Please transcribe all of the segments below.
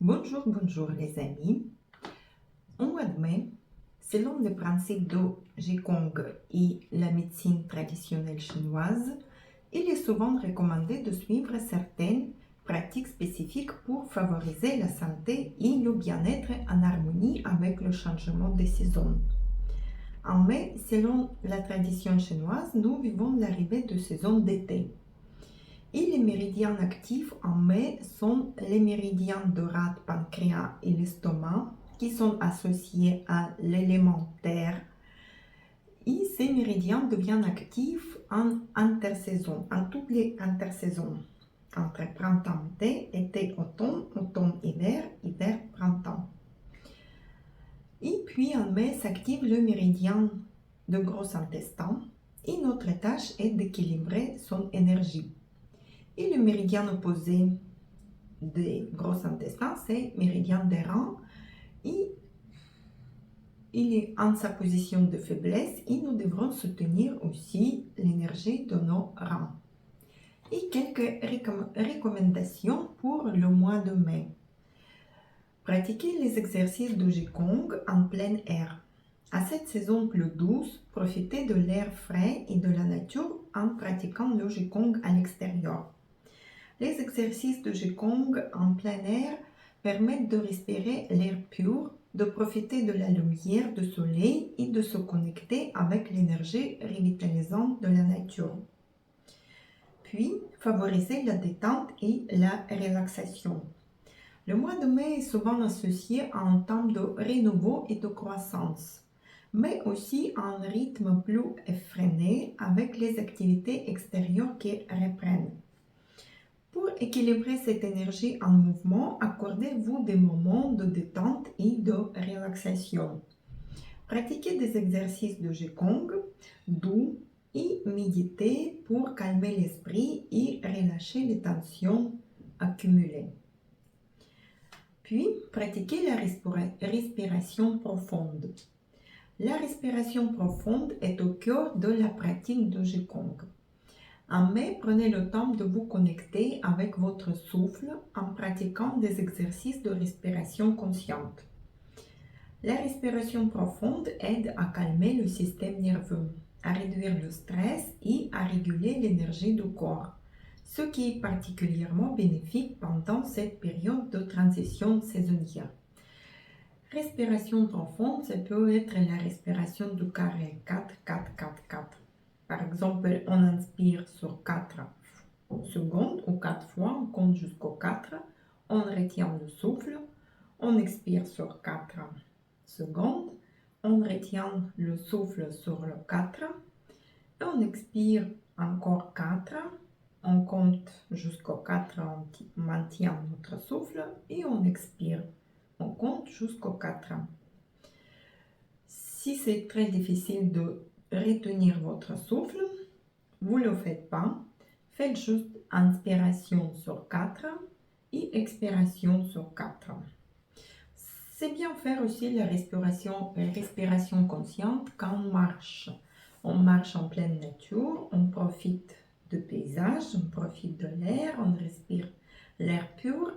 Bonjour les amis. Au mois de mai, selon le principe de Qigong et la médecine traditionnelle chinoise, il est souvent recommandé de suivre certaines pratiques spécifiques pour favoriser la santé et le bien-être en harmonie avec le changement des saisons. En mai, selon la tradition chinoise, nous vivons l'arrivée de saison d'été. Et les méridiens actifs en mai sont les méridiens de rate, pancréas et l'estomac qui sont associés à l'élément terre. Et ces méridiens deviennent actifs en intersaison, en toutes les intersaisons, entre printemps-été, automne, automne-hiver, hiver-printemps. Et puis en mai s'active le méridien de gros intestin et notre tâche est d'équilibrer son énergie. Et le méridien opposé des gros intestins, c'est méridien des reins. Et il est en sa position de faiblesse et nous devrons soutenir aussi l'énergie de nos reins. Et quelques recommandations pour le mois de mai. Pratiquez les exercices de Qigong en plein air. À cette saison plus douce, profitez de l'air frais et de la nature en pratiquant le Qigong à l'extérieur. Les exercices de Qigong en plein air permettent de respirer l'air pur, de profiter de la lumière du soleil et de se connecter avec l'énergie revitalisante de la nature. Puis, favoriser la détente et la relaxation. Le mois de mai est souvent associé à un temps de renouveau et de croissance, mais aussi à un rythme plus effréné avec les activités extérieures qui reprennent. Pour équilibrer cette énergie en mouvement, accordez-vous des moments de détente et de relaxation. Pratiquez des exercices de Qigong doux et méditez pour calmer l'esprit et relâcher les tensions accumulées. Puis, pratiquez la respiration profonde. La respiration profonde est au cœur de la pratique de Qigong. En mai, prenez le temps de vous connecter avec votre souffle en pratiquant des exercices de respiration consciente. La respiration profonde aide à calmer le système nerveux, à réduire le stress et à réguler l'énergie du corps, ce qui est particulièrement bénéfique pendant cette période de transition saisonnière. Respiration profonde, ça peut être la respiration du carré 4-4-4-4. Par exemple, on inspire sur 4 secondes ou 4 fois, on compte jusqu'au 4, on retient le souffle, on expire sur 4 secondes, on retient le souffle sur le 4, et on expire encore 4, on compte jusqu'au 4, on maintient notre souffle et on expire, on compte jusqu'au 4. Si c'est très difficile de retenir votre souffle, vous ne le faites pas. Faites juste inspiration sur 4 et expiration sur 4. C'est bien faire aussi la respiration consciente quand on marche. On marche en pleine nature, on profite du paysage, on profite de l'air, on respire l'air pur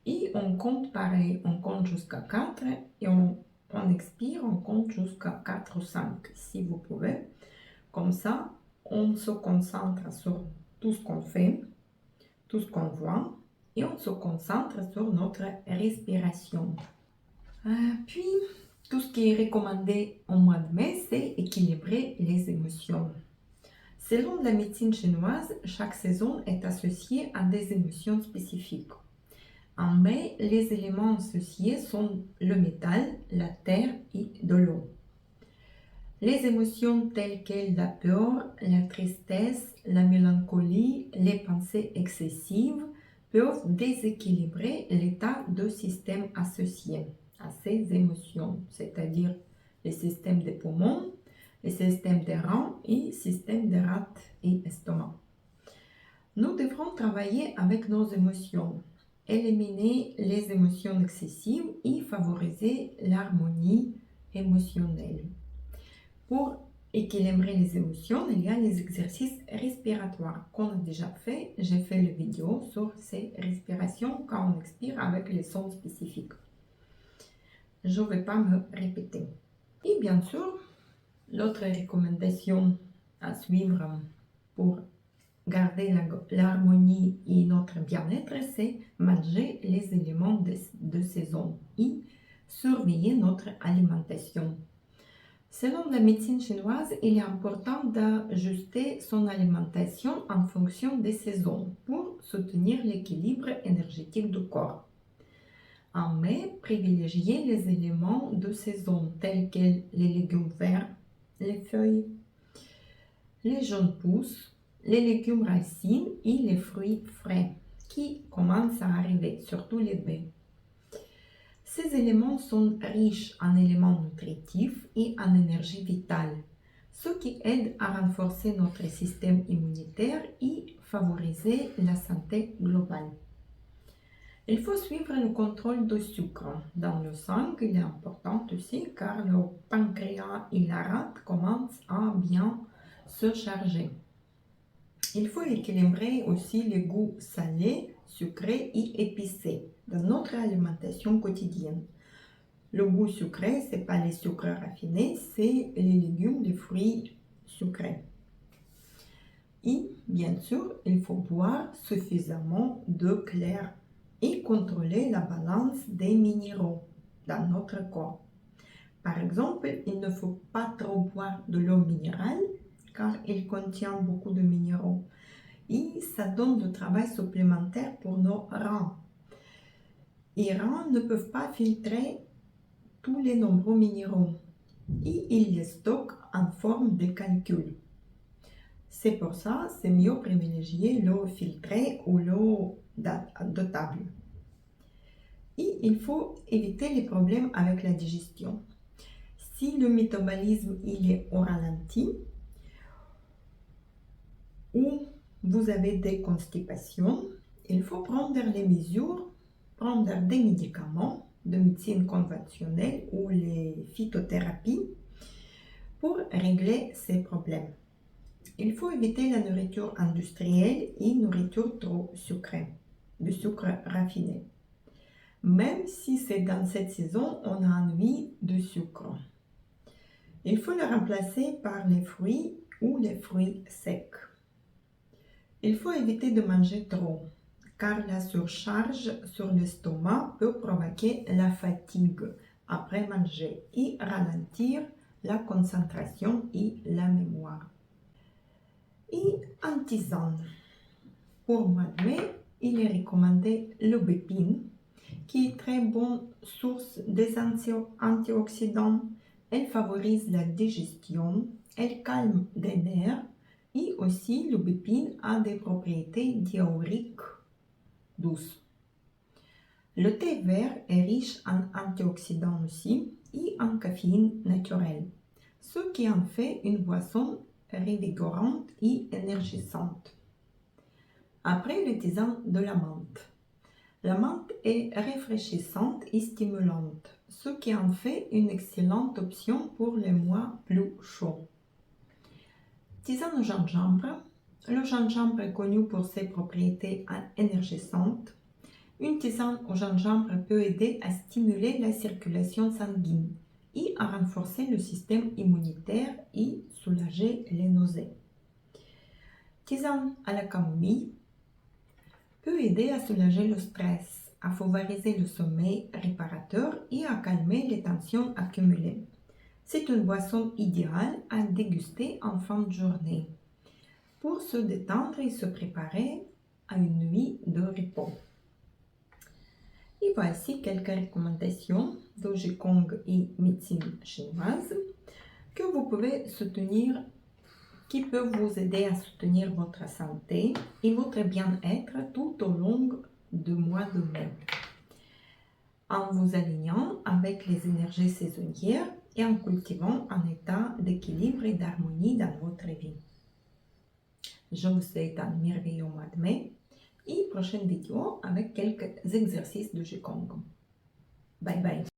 et on compte pareil, on compte jusqu'à 4 et on expire, on compte jusqu'à 4 ou 5 si vous pouvez. Comme ça, on se concentre sur tout ce qu'on fait, tout ce qu'on voit et on se concentre sur notre respiration. Puis, tout ce qui est recommandé au mois de mai, c'est équilibrer les émotions. Selon la médecine chinoise, chaque saison est associée à des émotions spécifiques. En mai, les éléments associés sont le métal, la terre et de l'eau. Les émotions telles que la peur, la tristesse, la mélancolie, les pensées excessives peuvent déséquilibrer l'état de système associé à ces émotions, c'est-à-dire le système des poumons, le système des reins et le système des rate et estomac. Nous devrons travailler avec nos émotions, éliminer les émotions excessives et favoriser l'harmonie émotionnelle. Pour équilibrer les émotions, il y a les exercices respiratoires qu'on a déjà fait. J'ai fait la vidéo sur ces respirations quand on expire avec les sons spécifiques. Je ne vais pas me répéter. Et bien sûr, l'autre recommandation à suivre pour garder l'harmonie et notre bien-être, c'est manger les éléments de saison et surveiller notre alimentation. Selon la médecine chinoise, il est important d'ajuster son alimentation en fonction des saisons pour soutenir l'équilibre énergétique du corps. En mai, privilégiez les éléments de saison tels que les légumes verts, les feuilles, les jeunes pousses, les légumes racines et les fruits frais qui commencent à arriver, surtout les baies. Ces éléments sont riches en éléments nutritifs et en énergie vitale, ce qui aide à renforcer notre système immunitaire et favoriser la santé globale. Il faut suivre le contrôle du sucre dans le sang, il est important aussi car le pancréas et la rate commencent à bien se charger. Il faut équilibrer aussi les goûts salés, sucrés et épicés dans notre alimentation quotidienne. Le goût sucré, ce n'est pas les sucres raffinés, c'est les légumes, les fruits sucrés. Et bien sûr, il faut boire suffisamment d'eau claire et contrôler la balance des minéraux dans notre corps. Par exemple, il ne faut pas trop boire de l'eau minérale car il contient beaucoup de minéraux et ça donne du travail supplémentaire pour nos reins. Les reins ne peuvent pas filtrer tous les nombreux minéraux et ils les stockent en forme de calcul. C'est pour ça que c'est mieux privilégier l'eau filtrée ou l'eau de table. Et il faut éviter les problèmes avec la digestion. Si le métabolisme il est au ralenti ou vous avez des constipations, il faut prendre les mesures, prendre des médicaments de médecine conventionnelle ou les phytothérapies pour régler ces problèmes. Il faut éviter la nourriture industrielle et nourriture trop sucrée, de sucre raffiné. Même si c'est dans cette saison, on a envie de sucre. Il faut le remplacer par les fruits ou les fruits secs. Il faut éviter de manger trop, car la surcharge sur l'estomac peut provoquer la fatigue après manger et ralentir la concentration et la mémoire. Et en tisane, pour le mois de mai, il est recommandé l'aubépine, qui est très bonne source des antioxydants. Elle favorise la digestion, elle calme les nerfs et aussi l'aubépine a des propriétés diurétiques douces. Le thé vert est riche en antioxydants aussi et en caféine naturelle, ce qui en fait une boisson revigorante et énergisante. Après le tisane de la menthe. La menthe est rafraîchissante et stimulante, ce qui en fait une excellente option pour les mois plus chauds. Tisane au gingembre. Le gingembre est connu pour ses propriétés énergisantes. Une tisane au gingembre peut aider à stimuler la circulation sanguine et à renforcer le système immunitaire et soulager les nausées. Tisane à la camomille peut aider à soulager le stress, à favoriser le sommeil réparateur et à calmer les tensions accumulées. C'est une boisson idéale à déguster en fin de journée pour se détendre et se préparer à une nuit de repos. Et voici quelques recommandations de Qigong et médecine chinoise que vous pouvez soutenir, qui peuvent vous aider à soutenir votre santé et votre bien-être tout au long du mois de mai, en vous alignant avec les énergies saisonnières et en cultivant un état d'équilibre et d'harmonie dans votre vie. Je vous souhaite un merveilleux mois de mai et prochaine vidéo avec quelques exercices de Qigong. Bye bye.